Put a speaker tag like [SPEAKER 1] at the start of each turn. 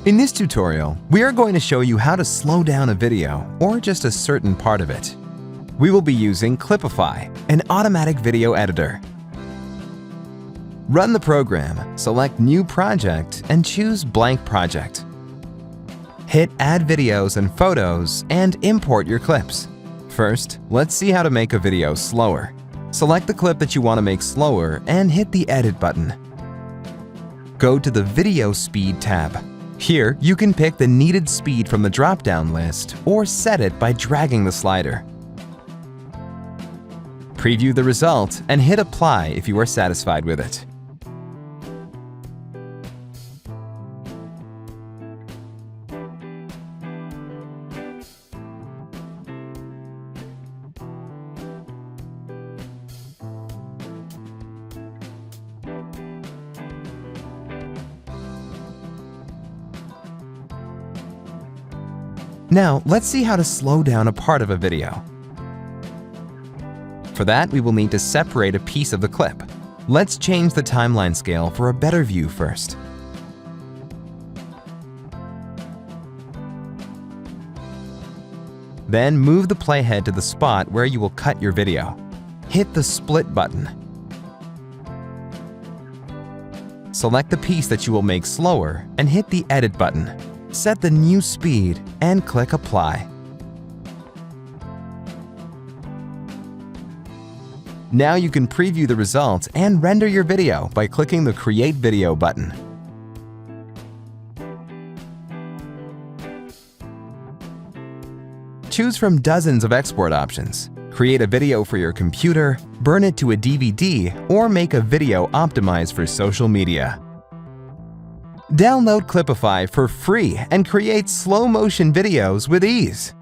[SPEAKER 1] In this tutorial, we are going to show you how to slow down a video or just a certain part of it. We will be using Clipify, an automatic video editor. Run the program, select New Project, and choose Blank Project. Hit Add Videos and Photos and import your clips. First, let's see how to make a video slower. Select the clip that you want to make slower and hit the Edit button. Go to the Video Speed tab. Here, you can pick the needed speed from the drop-down list or set it by dragging the slider. Preview the result and hit Apply if you are satisfied with it. Now, let's see how to slow down a part of a video. For that, we will need to separate a piece of the clip. Let's change the timeline scale for a better view first. Then move the playhead to the spot where you will cut your video. Hit the Split button. Select the piece that you will make slower and hit the Edit button. Set the new speed and click Apply. Now you can preview the results and render your video by clicking the Create Video button. Choose from dozens of export options. Create a video for your computer, burn it to a DVD, or make a video optimized for social media. Download Clipify for free and create slow-motion videos with ease.